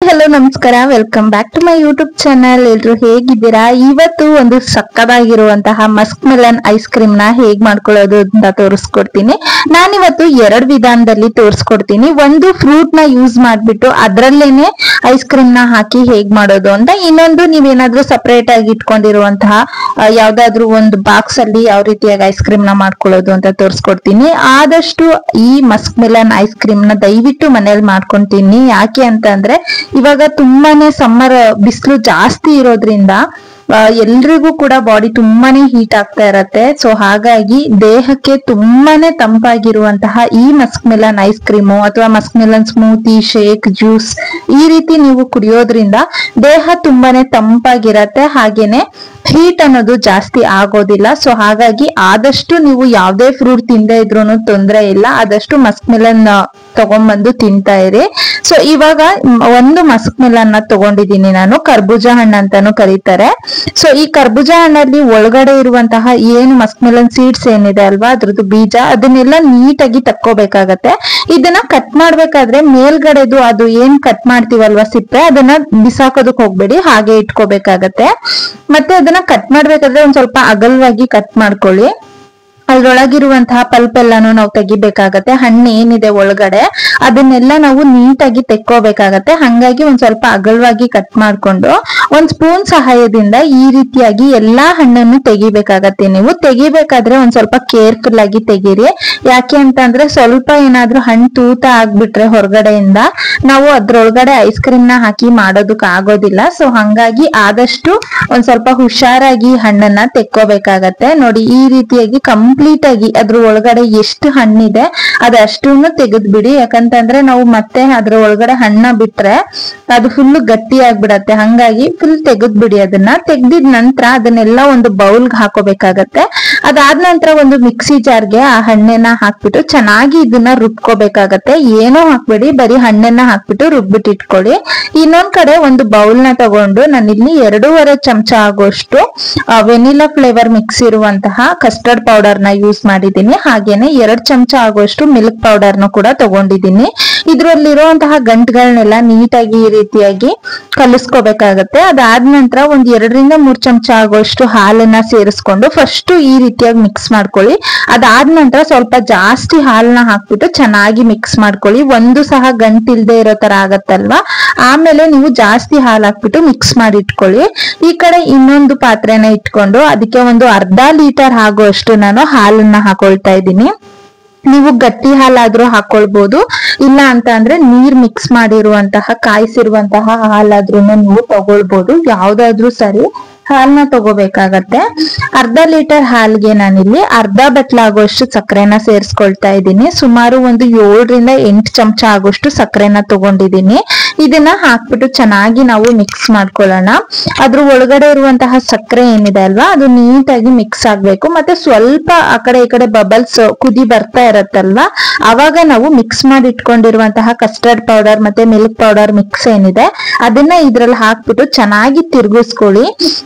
Hello ನಮಸ್ಕಾರ, welcome back to my YouTube channel. ಎಲ್ರು ಹೇಗಿದ್ದೀರಾ? ಇವತ್ತು ಒಂದು ಸಕ್ಕದಾಗಿರುವಂತಹ ಮಸ್ಕ್ ಮೆಲನ್ ಐಸ್ ಕ್ರೀಮ್ ನ ಹೇಗ್ ಮಾಡ್ಕೊಳ್ಳೋದು ಅಂತ ತೋರಿಸ್ಕೊಡ್ತೀನಿ. ನಾನಿವತ್ತು ಎರಡು ವಿಧಾನದಲ್ಲಿ ತೋರಿಸ್ಕೊಡ್ತೀನಿ. ಒಂದು ಫ್ರೂಟ್ ನ ಯೂಸ್ ಮಾಡ್ಬಿಟ್ಟು ಅದ್ರಲ್ಲೇನೆ ಐಸ್ ಕ್ರೀಮ್ ನ ಹಾಕಿ ಹೇಗ್ ಮಾಡೋದು ಅಂತ, ಇನ್ನೊಂದು ನೀವೇನಾದ್ರೂ ಸಪರೇಟ್ ಆಗಿ ಇಟ್ಕೊಂಡಿರುವಂತಹ ಯಾವ್ದಾದ್ರು ಒಂದು ಬಾಕ್ಸ್ ಅಲ್ಲಿ ಯಾವ ರೀತಿಯಾಗಿ ಐಸ್ ಕ್ರೀಮ್ ನ ಮಾಡ್ಕೊಳ್ಳೋದು ಅಂತ ತೋರಿಸ್ಕೊಡ್ತೀನಿ. ಆದಷ್ಟು ಈ ಮಸ್ಕ್ ಮೆಲನ್ ಐಸ್ ಕ್ರೀಮ್ ನ ದಯವಿಟ್ಟು ಮನೇಲಿ ಮಾಡ್ಕೊಂತೀನಿ. ಯಾಕೆ ಅಂತ ಅಂದ್ರೆ ಇವಾಗ ತುಂಬಾನೇ ಸಮ್ಮರ್ ಬಿಸಿಲು ಜಾಸ್ತಿ ಇರೋದ್ರಿಂದ ಎಲ್ರಿಗೂ ಕೂಡ ಬಾಡಿ ತುಂಬಾನೇ ಹೀಟ್ ಆಗ್ತಾ ಇರತ್ತೆ. ಸೊ ಹಾಗಾಗಿ ದೇಹಕ್ಕೆ ತುಂಬಾನೇ ತಂಪಾಗಿರುವಂತಹ ಈ ಮಸ್ಕ್ ಮೆಲನ್ ಐಸ್ ಕ್ರೀಮು ಅಥವಾ musk melon smoothie, shake, juice ಈ ರೀತಿ ನೀವು ಕುಡಿಯೋದ್ರಿಂದ ದೇಹ ತುಂಬಾನೇ ತಂಪಾಗಿರತ್ತೆ, ಹಾಗೇನೆ ಹೀಟ್ ಅನ್ನೋದು ಜಾಸ್ತಿ ಆಗೋದಿಲ್ಲ. ಸೊ ಹಾಗಾಗಿ ಆದಷ್ಟು ನೀವು ಯಾವ್ದೇ ಫ್ರೂಟ್ ತಿಂದೇ ಇದ್ರೂ ತೊಂದರೆ ಇಲ್ಲ, ಆದಷ್ಟು ಮಸ್ಕ್ ಮೆಲನ್ ತಗೊಂಡ್ಬಂದು ತಿಂತಾ ಇರಿ. ಸೊ ಇವಾಗ ಒಂದು ಮಸ್ಕ್ ಮೆಲನ್ ನ ತಗೊಂಡಿದ್ದೀನಿ ನಾನು, ಕರ್ಬೂಜ ಹಣ್ಣು ಅಂತಾನು ಕರೀತಾರೆ. ಸೊ ಈ ಕರ್ಬೂಜ ಹಣ್ಣಲ್ಲಿ ಒಳಗಡೆ ಇರುವಂತಹ ಏನು ಮಸ್ಕ್ ಮೆಲನ್ ಸೀಡ್ಸ್ ಏನಿದೆ ಅಲ್ವಾ, ಅದ್ರದ್ದು ಬೀಜ, ಅದನ್ನೆಲ್ಲ ನೀಟಾಗಿ ತಕ್ಕೋಬೇಕಾಗತ್ತೆ. ಇದನ್ನ ಕಟ್ ಮಾಡ್ಬೇಕಾದ್ರೆ ಮೇಲ್ಗಡೆದು ಅದು ಏನ್ ಕಟ್ ಮಾಡ್ತೀವಲ್ವಾ ಸಿಪ್ಪೆ, ಅದನ್ನ ಬಿಸಾಕೋದಕ್ ಹೋಗ್ಬೇಡಿ, ಹಾಗೆ ಇಟ್ಕೋಬೇಕಾಗತ್ತೆ. ಮತ್ತೆ ಅದನ್ನ ಕಟ್ ಮಾಡ್ಬೇಕಾದ್ರೆ ಒಂದ್ ಸ್ವಲ್ಪ ಅಗಲವಾಗಿ ಕಟ್ ಮಾಡ್ಕೊಳ್ಳಿ. ಅದ್ರೊಳಗಿರುವಂತಹ ಪಲ್ಪ್ ಎಲ್ಲಾನು ನಾವು ತೆಗಿಬೇಕಾಗತ್ತೆ. ಹಣ್ಣು ಏನಿದೆ ಒಳಗಡೆ ಅದನ್ನೆಲ್ಲ ನಾವು ನೀಟಾಗಿ ತೆಕ್ಕೋಬೇಕಾಗತ್ತೆ. ಹಂಗಾಗಿ ಒಂದ್ ಸ್ವಲ್ಪ ಅಗಲವಾಗಿ ಕಟ್ ಮಾಡ್ಕೊಂಡು ಒಂದ್ ಸ್ಪೂನ್ ಸಹಾಯದಿಂದ ಈ ರೀತಿಯಾಗಿ ಎಲ್ಲಾ ಹಣ್ಣನ್ನು ತೆಗಿಬೇಕಾಗತ್ತೆ. ನೀವು ತೆಗಿಬೇಕಾದ್ರೆ ಒಂದ್ ಸ್ವಲ್ಪ ಕೇರ್ಫುಲ್ ಆಗಿ ತೆಗೀರಿ. ಯಾಕೆ ಅಂತ ಅಂದ್ರೆ ಸ್ವಲ್ಪ ಏನಾದ್ರೂ ಹಣ್ಣು ತೂತ ಆಗ್ಬಿಟ್ರೆ ಹೊರಗಡೆಯಿಂದ ನಾವು ಅದ್ರೊಳಗಡೆ ಐಸ್ ಕ್ರೀಮ್ ನ ಹಾಕಿ ಮಾಡೋದಕ್ ಆಗೋದಿಲ್ಲ. ಸೊ ಹಂಗಾಗಿ ಆದಷ್ಟು ಒಂದ್ ಸ್ವಲ್ಪ ಹುಷಾರಾಗಿ ಹಣ್ಣನ್ನ ತೆಕ್ಕೋಬೇಕಾಗತ್ತೆ. ನೋಡಿ, ಈ ರೀತಿಯಾಗಿ ಕಂಪ್ಲೀಟ್ ಆಗಿ ಅದ್ರ ಒಳಗಡೆ ಎಷ್ಟು ಹಣ್ಣಿದೆ ಅದಷ್ಟನ್ನು ತೆಗೆದ್ಬಿಡಿ. ಯಾಕಂತಂದ್ರೆ ನಾವು ಮತ್ತೆ ಅದ್ರ ಒಳಗಡೆ ಹಣ್ಣ ಬಿಟ್ರೆ ಅದು ಫುಲ್ ಗಟ್ಟಿ ಆಗ್ಬಿಡತ್ತೆ. ಹಂಗಾಗಿ ಫುಲ್ ತೆಗೆದ್ಬಿಡಿ. ಅದನ್ನ ತೆಗ್ದಿದ ನಂತರ ಅದನ್ನೆಲ್ಲ ಒಂದು ಬೌಲ್ಗೆ ಹಾಕೋಬೇಕಾಗತ್ತೆ. ಅದಾದ ನಂತರ ಒಂದು ಮಿಕ್ಸಿ ಜಾರ್ಗೆ ಆ ಹಣ್ಣನ್ನ ಹಾಕ್ಬಿಟ್ಟು ಚೆನ್ನಾಗಿ ಇದನ್ನ ರುಬ್ಕೋಬೇಕಾಗತ್ತೆ. ಏನೋ ಹಾಕ್ಬೇಡಿ, ಬರೀ ಹಣ್ಣನ್ನ ಹಾಕ್ಬಿಟ್ಟು ರುಬ್ಬಿಟ್ಟು ಇಟ್ಕೊಳ್ಳಿ. ಇನ್ನೊಂದ್ ಕಡೆ ಒಂದು ಬೌಲ್ ನ ತಗೊಂಡು ನಾನಿಲ್ಲಿ 2.5 ಚಮಚ ಆಗೋಷ್ಟು ವೆನಿಲಾ ಫ್ಲೇವರ್ ಮಿಕ್ಸ್ ಇರುವಂತಹ ಕಸ್ಟರ್ಡ್ ಪೌಡರ್ ನ ಯೂಸ್ ಮಾಡಿದ್ದೀನಿ. ಹಾಗೇನೆ 2 ಚಮಚ ಆಗೋಷ್ಟು ಮಿಲ್ಕ್ ಪೌಡರ್ ನ ಕೂಡ ತಗೊಂಡಿದ್ದೀನಿ. ಇದ್ರಲ್ಲಿರುವಂತಹ ಗಂಟುಗಳನ್ನೆಲ್ಲ ನೀಟಾಗಿ ಈ ರೀತಿಯಾಗಿ ಕಲಿಸ್ಕೋಬೇಕಾಗತ್ತೆ. ಅದಾದ ನಂತರ ಒಂದ್ 2ರಿಂದ 3 ಚಮಚ ಆಗೋಷ್ಟು ಹಾಲನ್ನ ಸೇರಿಸ್ಕೊಂಡು ಫಸ್ಟ್ ಈ ರೀತಿಯಾಗಿ ಮಿಕ್ಸ್ ಮಾಡ್ಕೊಳ್ಳಿ. ಅದಾದ ನಂತರ ಸ್ವಲ್ಪ ಜಾಸ್ತಿ ಹಾಲನ್ನ ಹಾಕ್ಬಿಟ್ಟು ಚೆನ್ನಾಗಿ ಮಿಕ್ಸ್ ಮಾಡ್ಕೊಳ್ಳಿ. ಒಂದು ಸಹ ಗಂಟಿಲ್ದೆ ಇರೋ ತರ ಆಗತ್ತಲ್ವಾ, ಆಮೇಲೆ ನೀವು ಜಾಸ್ತಿ ಹಾಲು ಹಾಕ್ಬಿಟ್ಟು ಮಿಕ್ಸ್ ಮಾಡಿ ಇಟ್ಕೊಳ್ಳಿ. ಈ ಕಡೆ ಇನ್ನೊಂದು ಪಾತ್ರೆನ ಇಟ್ಕೊಂಡು ಅದಕ್ಕೆ ಒಂದು 1/2 ಲೀಟರ್ ಆಗುವಷ್ಟು ನಾನು ಹಾಲನ್ನ ಹಾಕೊಳ್ತಾ ಇದ್ದೀನಿ. ನೀವು ಗಟ್ಟಿ ಹಾಲಾದ್ರೂ ಹಾಕೊಳ್ಬಹುದು, ಇಲ್ಲ ಅಂತ ಅಂದ್ರೆ ನೀರ್ ಮಿಕ್ಸ್ ಮಾಡಿರುವಂತಹ ಕಾಯಿಸಿರುವಂತಹ ಹಾಲಾದ್ರೂ ನೀವು ತಗೊಳ್ಬಹುದು, ಯಾವ್ದಾದ್ರೂ ಸರಿ. ಹಾಲ್ನ ತಗೋಬೇಕಾಗತ್ತೆ. 1/2 ಲೀಟರ್ ಹಾಲ್ಗೆ ನಾನಿಲ್ಲಿ 1/2 ಬಟ್ಲಾಗುವಷ್ಟು ಸಕ್ಕರೆನ ಸೇರಿಸ್ಕೊಳ್ತಾ ಇದ್ದೀನಿ. ಸುಮಾರು ಒಂದು 7ರಿಂದ 8 ಚಮಚ ಆಗೋಷ್ಟು ಸಕ್ಕರೆನ ತಗೊಂಡಿದ್ದೀನಿ. ಇದನ್ನ ಹಾಕ್ಬಿಟ್ಟು ಚೆನ್ನಾಗಿ ನಾವು ಮಿಕ್ಸ್ ಮಾಡ್ಕೊಳ್ಳೋಣ. ಅದ್ರ ಒಳಗಡೆ ಇರುವಂತಹ ಸಕ್ಕರೆ ಏನಿದೆ ಅಲ್ವಾ, ಅದು ನೀಟಾಗಿ ಮಿಕ್ಸ್ ಆಗ್ಬೇಕು. ಮತ್ತೆ ಸ್ವಲ್ಪ ಆ ಕಡೆ ಈ ಕಡೆ ಬಬಲ್ಸ್ ಕುದಿ ಬರ್ತಾ ಇರತ್ತಲ್ವಾ, ಅವಾಗ ನಾವು ಮಿಕ್ಸ್ ಮಾಡಿ ಇಟ್ಕೊಂಡಿರುವಂತಹ ಕಸ್ಟರ್ಡ್ ಪೌಡರ್ ಮತ್ತೆ ಮಿಲ್ಕ್ ಪೌಡರ್ ಮಿಕ್ಸ್ ಏನಿದೆ ಅದನ್ನ ಇದ್ರಲ್ಲಿ ಹಾಕ್ಬಿಟ್ಟು ಚೆನ್ನಾಗಿ ತಿರುಗಿಸ್ಕೊಳ್ಳಿ.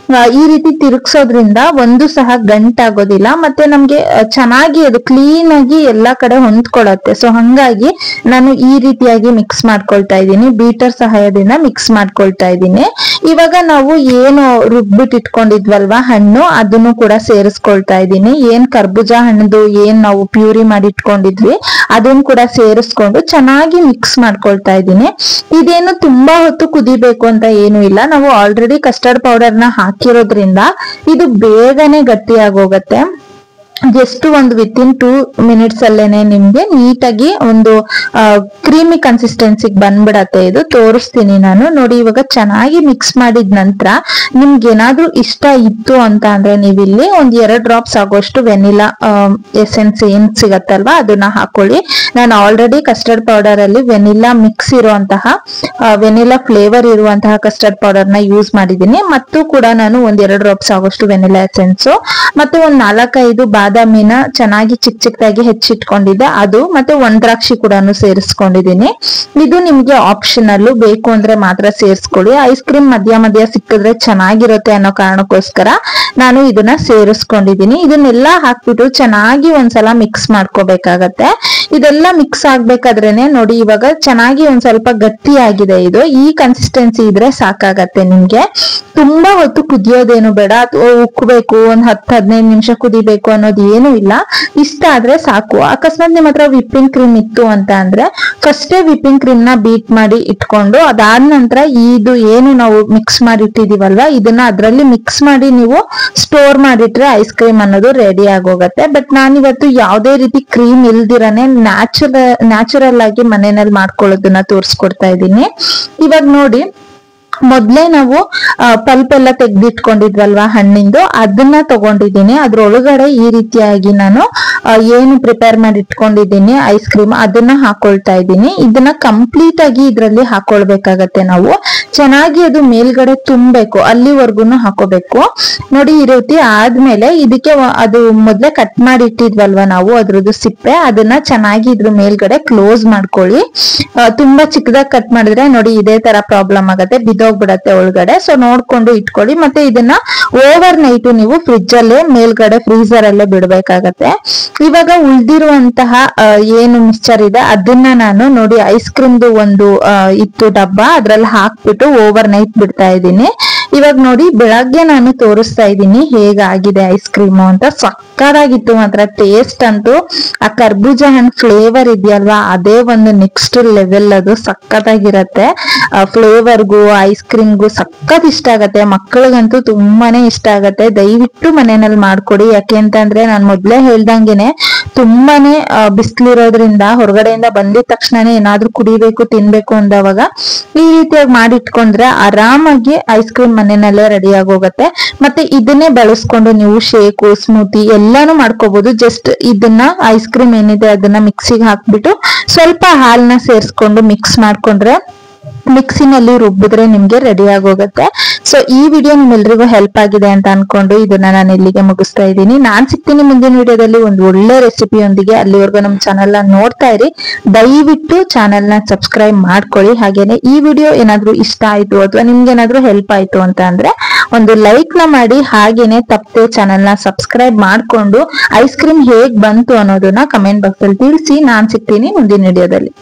ಈ ರೀತಿ ತಿರುಗಿಸೋದ್ರಿಂದ ಒಂದು ಸಹ ಗಂಟಾಗೋದಿಲ್ಲ, ಮತ್ತೆ ನಮ್ಗೆ ಚೆನ್ನಾಗಿ ಅದು ಕ್ಲೀನ್ ಆಗಿ ಎಲ್ಲಾ ಕಡೆ ಹೊಂದ್ಕೊಳತ್ತೆ. ಸೊ ಹಂಗಾಗಿ ನಾನು ಈ ರೀತಿಯಾಗಿ ಮಿಕ್ಸ್ ಮಾಡ್ಕೊಳ್ತಾ ಇದ್ದೀನಿ, ಬೀಟರ್ ಸಹಾಯದಿಂದ ಮಿಕ್ಸ್ ಮಾಡ್ಕೊಳ್ತಾ ಇದ್ದೀನಿ. ಇವಾಗ ನಾವು ಏನು ರುಬ್ಬಿಟ್ಟು ಇಟ್ಕೊಂಡಿದ್ವಲ್ವಾ ಹಣ್ಣು, ಅದನ್ನು ಕೂಡ ಸೇರಿಸ್ಕೊಳ್ತಾ ಇದ್ದೀನಿ. ಏನ್ ಕರ್ಬೂಜ ಹಣ್ಣದು ಏನ್ ನಾವು ಪ್ಯೂರಿ ಮಾಡಿ ಇಟ್ಕೊಂಡಿದ್ವಿ ಅದನ್ನು ಕೂಡ ಸೇರಿಸ್ಕೊಂಡು ಚೆನ್ನಾಗಿ ಮಿಕ್ಸ್ ಮಾಡ್ಕೊಳ್ತಾ ಇದ್ದೀನಿ. ಇದೇನು ತುಂಬಾ ಹೊತ್ತು ಕುದಿಬೇಕು ಅಂತ ಏನು ಇಲ್ಲ, ನಾವು ಆಲ್ರೆಡಿ ಕಸ್ಟರ್ಡ್ ಪೌಡರ್ ನ ಹಾಕಿರೋದ್ರಿಂದ ಇದು ಬೇಗನೆ ಗಟ್ಟಿ ಆಗೋಗತ್ತೆ. ಜಸ್ಟ್ ಒಂದು ವಿತಿನ್ 2 ಮಿನಿಟ್ಸ್ ಅಲ್ಲೇನೆ ನಿಮ್ಗೆ ನೀಟಾಗಿ ಒಂದು ಕ್ರೀಮಿ ಕನ್ಸಿಸ್ಟೆನ್ಸಿಗೆ ಬಂದ್ಬಿಡತ್ತೆ. ಇದು ತೋರಿಸ್ತೀನಿ ನಾನು. ನೋಡಿ, ಇವಾಗ ಚೆನ್ನಾಗಿ ಮಿಕ್ಸ್ ಮಾಡಿದ ನಂತರ ನಿಮ್ಗೆ ಏನಾದ್ರೂ ಇಷ್ಟ ಇತ್ತು ಅಂತ ಅಂದ್ರೆ ನೀವಿಲ್ಲಿ ಒಂದ್ 2 ಡ್ರಾಪ್ಸ್ ಆಗೋಷ್ಟು ವೆನಿಲಾ ಎಸೆನ್ಸ್ ಏನ್ ಸಿಗತ್ತಲ್ವಾ ಅದನ್ನ ಹಾಕೊಳ್ಳಿ. ನಾನು ಆಲ್ರೆಡಿ ಕಸ್ಟರ್ಡ್ ಪೌಡರ್ ಅಲ್ಲಿ ವೆನಿಲಾ ಮಿಕ್ಸ್ ಇರುವಂತಹ ವೆನಿಲಾ ಫ್ಲೇವರ್ ಇರುವಂತಹ ಕಸ್ಟರ್ಡ್ ಪೌಡರ್ ನ ಯೂಸ್ ಮಾಡಿದ್ದೀನಿ. ಮತ್ತು ಕೂಡ ನಾನು ಒಂದ್ 2 ಡ್ರಾಪ್ಸ್ ಆಗೋಷ್ಟು ವೆನಿಲಾ ಎಸೆನ್ಸ್ ಮತ್ತೆ ಒಂದ್ 4-5 ಬಾದಾಮಿನ ಚೆನ್ನಾಗಿ ಚಿಕ್ಕದಾಗಿ ಹೆಚ್ಚಿಟ್ಕೊಂಡಿದ್ದೆ ಅದು, ಮತ್ತೆ ಒಣದ್ರಾಕ್ಷಿ ಕೂಡ ಸೇರಿಸ್ಕೊಂಡಿದೀನಿ. ಇದು ನಿಮ್ಗೆ ಆಪ್ಷನಲ್, ಬೇಕು ಅಂದ್ರೆ ಮಾತ್ರ ಸೇರಿಸ್ಕೊಳ್ಳಿ. ಐಸ್ ಕ್ರೀಮ್ ಮಧ್ಯ ಮಧ್ಯ ಸಿಕ್ಕಿದ್ರೆ ಚೆನ್ನಾಗಿರುತ್ತೆ ಅನ್ನೋ ಕಾರಣಕ್ಕೋಸ್ಕರ ನಾನು ಇದನ್ನ ಸೇರಿಸ್ಕೊಂಡಿದೀನಿ. ಇದನ್ನೆಲ್ಲ ಹಾಕ್ಬಿಟ್ಟು ಚೆನ್ನಾಗಿ ಒಂದ್ಸಲ ಮಿಕ್ಸ್ ಮಾಡ್ಕೋಬೇಕಾಗತ್ತೆ. ಇದೆಲ್ಲ ಮಿಕ್ಸ್ ಆಗ್ಬೇಕಾದ್ರೇನೆ ನೋಡಿ, ಇವಾಗ ಚೆನ್ನಾಗಿ ಒಂದ್ ಸ್ವಲ್ಪ ಗಟ್ಟಿ ಆಗಿದೆ. ಇದು ಈ ಕನ್ಸಿಸ್ಟೆನ್ಸಿ ಇದ್ರೆ ಸಾಕಾಗತ್ತೆ ನಿಮ್ಗೆ. ತುಂಬಾ ಹೊತ್ತು ಕುದಿಯೋದೇನು ಬೇಡ, ಉಕ್ಕಬೇಕು, ಒಂದ್ 10-15 ನಿಮಿಷ ಕುದಿಬೇಕು ಅನ್ನೋದು ಏನು ಇಲ್ಲ. ಇಷ್ಟ ಆದ್ರೆ ಸಾಕು. ಅಕಸ್ಮಾತ್ ನಿಮ್ ಹತ್ರ ವಿಪ್ಪಿಂಗ್ ಕ್ರೀಮ್ ಇತ್ತು ಅಂತ ಅಂದ್ರೆ ಫಸ್ಟೇ ವಿಪ್ಪಿಂಗ್ ಕ್ರೀಮ್ ನ ಬೀಟ್ ಮಾಡಿ ಇಟ್ಕೊಂಡು ಅದಾದ ನಂತರ ಇದು ಏನು ನಾವು ಮಿಕ್ಸ್ ಮಾಡಿ ಇಟ್ಟಿದೀವಲ್ವಾ ಇದನ್ನ ಅದ್ರಲ್ಲಿ ಮಿಕ್ಸ್ ಮಾಡಿ ನೀವು ಸ್ಟೋರ್ ಮಾಡಿಟ್ರೆ ಐಸ್ ಕ್ರೀಮ್ ಅನ್ನೋದು ರೆಡಿ ಆಗೋಗತ್ತೆ. ಬಟ್ ನಾನಿವತ್ತು ಯಾವುದೇ ರೀತಿ ಕ್ರೀಮ್ ಇಲ್ದಿರನೆ ನ್ಯಾಚುರಲ್ ಆಗಿ ಮನೆಯಲ್ಲಿ ಮಾಡ್ಕೊಳ್ಳೋದನ್ನ ತೋರಿಸ್ಕೊಡ್ತಾ ಇದ್ದೀನಿ. ಇವಾಗ ನೋಡಿ, ಮೊದ್ಲೇ ನಾವು ಪಲ್ಪ್ ಎಲ್ಲ ತೆಗ್ದಿಟ್ಕೊಂಡಿದ್ವಲ್ವಾ ಹಣ್ಣಿಂದು, ಅದನ್ನ ತಗೊಂಡಿದ್ದೀನಿ. ಅದ್ರೊಳಗಡೆ ಈ ರೀತಿಯಾಗಿ ನಾನು ಏನು ಪ್ರಿಪೇರ್ ಮಾಡಿ ಇಟ್ಕೊಂಡಿದ್ದೀನಿ ಐಸ್ ಕ್ರೀಮ್, ಅದನ್ನ ಹಾಕೊಳ್ತಾ ಇದ್ದೀನಿ. ಇದನ್ನ ಕಂಪ್ಲೀಟ್ ಆಗಿ ಇದ್ರಲ್ಲಿ ಹಾಕೊಳ್ಬೇಕಾಗತ್ತೆ. ನಾವು ಚೆನ್ನಾಗಿ ಅದು ಮೇಲ್ಗಡೆ ತುಂಬಬೇಕು, ಅಲ್ಲಿವರೆಗೂ ಹಾಕೋಬೇಕು. ನೋಡಿ ಈ ರೀತಿ ಆದ್ಮೇಲೆ ಇದಕ್ಕೆ ಅದು ಮೊದ್ಲೇ ಕಟ್ ಮಾಡಿ ಇಟ್ಟಿದ್ವಲ್ವಾ ನಾವು ಅದ್ರದ್ದು ಸಿಪ್ಪೆ, ಅದನ್ನ ಚೆನ್ನಾಗಿ ಇದ್ರ ಮೇಲ್ಗಡೆ ಕ್ಲೋಸ್ ಮಾಡ್ಕೊಳ್ಳಿ. ತುಂಬಾ ಚಿಕ್ಕದಾಗಿ ಕಟ್ ಮಾಡಿದ್ರೆ ನೋಡಿ ಇದೇ ತರ ಪ್ರಾಬ್ಲಮ್ ಆಗತ್ತೆ, ಬಿದ್ದೋಗ್ಬಿಡತ್ತೆ ಒಳಗಡೆ. ಸೊ ನೋಡ್ಕೊಂಡು ಇಟ್ಕೊಳ್ಳಿ. ಮತ್ತೆ ಇದನ್ನ ಓವರ್ ನೈಟ್ ನೀವು ಫ್ರಿಡ್ಜ್ ಅಲ್ಲೇ ಮೇಲ್ಗಡೆ ಫ್ರೀಸರ್ ಅಲ್ಲೇ ಬಿಡ್ಬೇಕಾಗತ್ತೆ. ಇವಾಗ ಉಳ್ದಿರುವಂತಹ ಏನು ಮಿಕ್ಸ್ಚರ್ ಇದೆ ಅದನ್ನ ನಾನು ನೋಡಿ ಐಸ್ ಕ್ರೀಮ್ದು ಒಂದು ಇತ್ತು ಡಬ್ಬ, ಅದ್ರಲ್ಲಿ ಹಾಕ್ಬಿಟ್ಟು ಓವರ್ ನೈಟ್ ಬಿಡ್ತಾ ಇದ್ದೀನಿ. ಇವಾಗ ನೋಡಿ ಬೆಳಗ್ಗೆ ನಾನು ತೋರಿಸ್ತಾ ಇದ್ದೀನಿ ಹೇಗಾಗಿದೆ ಐಸ್ ಕ್ರೀಮು ಅಂತ. ಸಕ್ಕತ್ತಾಗಿತ್ತು ಮಾತ್ರ. ಟೇಸ್ಟ್ ಅಂತೂ ಆ ಕರ್ಬೂಜ ಹಣ್ಣು ಫ್ಲೇವರ್ ಇದೆಯಲ್ವಾ ಅದೇ ಒಂದು ನೆಕ್ಸ್ಟ್ ಲೆವೆಲ್. ಅದು ಸಕ್ಕತ್ತಾಗಿರತ್ತೆ. ಫ್ಲೇವರ್ಗೂ ಐಸ್ ಕ್ರೀಮ್ಗೂ ಸಕ್ಕತ್ ಇಷ್ಟ ಆಗತ್ತೆ. ಮಕ್ಕಳಿಗಂತೂ ತುಂಬಾನೇ ಇಷ್ಟ ಆಗತ್ತೆ. ದಯವಿಟ್ಟು ಮನೆಯಲ್ಲಿ ಮಾಡ್ಕೊಡಿ. ಯಾಕೆ ಅಂತಂದ್ರೆ ನಾನು ಮೊದ್ಲೇ ಹೇಳ್ದಂಗೆನೆ ತುಂಬಾನೇ ಬಿಸಿಲಿರೋದ್ರಿಂದ ಹೊರಗಡೆಯಿಂದ ಬಂದಿದ ತಕ್ಷಣನೇ ಏನಾದ್ರೂ ಕುಡಿಬೇಕು ತಿನ್ಬೇಕು ಅಂದವಾಗ ಈ ರೀತಿಯಾಗಿ ಮಾಡಿಟ್ಕೊಂಡ್ರೆ ಆರಾಮಾಗಿ ಐಸ್ ಕ್ರೀಮ್ ಮನೆಯಲ್ಲೇ ರೆಡಿ ಆಗೋಗತ್ತೆ. ಮತ್ತೆ ಇದನ್ನೇ ಬಳಸ್ಕೊಂಡು ನೀವು ಶೇಕು, ಸ್ಮೂತಿ ಎಲ್ಲಾನು ಮಾಡ್ಕೋಬಹುದು. ಜಸ್ಟ್ ಇದನ್ನ ಐಸ್ ಕ್ರೀಮ್ ಏನಿದೆ ಅದನ್ನ ಮಿಕ್ಸಿಗೆ ಹಾಕ್ಬಿಟ್ಟು ಸ್ವಲ್ಪ ಹಾಲನ್ನ ಸೇರಿಸ್ಕೊಂಡು ಮಿಕ್ಸ್ ಮಾಡ್ಕೊಂಡ್ರೆ ಮಿಕ್ಸಿನಲ್ಲಿ ರುಬ್ಬಿದ್ರೆ ನಿಮ್ಗೆ ರೆಡಿ ಆಗೋಗುತ್ತೆ. ಸೊ ಈ ವಿಡಿಯೋ ನಿಮ್ಮೆಲ್ರಿಗೂ ಹೆಲ್ಪ್ ಆಗಿದೆ ಅಂತ ಅನ್ಕೊಂಡು ಇದನ್ನ ನಾನು ಇಲ್ಲಿಗೆ ಮುಗಿಸ್ತಾ ಇದ್ದೀನಿ. ನಾನ್ ಸಿಗ್ತೀನಿ ಮುಂದಿನ ವಿಡಿಯೋದಲ್ಲಿ ಒಂದು ಒಳ್ಳೆ ರೆಸಿಪಿಯೊಂದಿಗೆ. ಅಲ್ಲಿವರೆಗೂ ನಮ್ಮ ಚಾನೆಲ್ ನ ನೋಡ್ತಾ ಇರಿ. ದಯವಿಟ್ಟು ಚಾನೆಲ್ ನ ಸಬ್ಸ್ಕ್ರೈಬ್ ಮಾಡ್ಕೊಳ್ಳಿ. ಹಾಗೇನೆ ಈ ವಿಡಿಯೋ ಏನಾದ್ರೂ ಇಷ್ಟ ಆಯ್ತು ಅಥವಾ ನಿಮ್ಗೆ ಏನಾದ್ರೂ ಹೆಲ್ಪ್ ಆಯ್ತು ಅಂತ ಅಂದ್ರೆ ಒಂದು ಲೈಕ್ ನ ಮಾಡಿ. ಹಾಗೇನೆ ತಪ್ಪದೆ ಚಾನೆಲ್ ನ ಸಬ್ಸ್ಕ್ರೈಬ್ ಮಾಡ್ಕೊಂಡು ಐಸ್ ಕ್ರೀಮ್ ಹೇಗ್ ಬಂತು ಅನ್ನೋದನ್ನ ಕಮೆಂಟ್ ಬಾಕ್ಸ್ ಅಲ್ಲಿ ತಿಳಿಸಿ. ನಾನ್ ಸಿಗ್ತೀನಿ ಮುಂದಿನ ವಿಡಿಯೋದಲ್ಲಿ.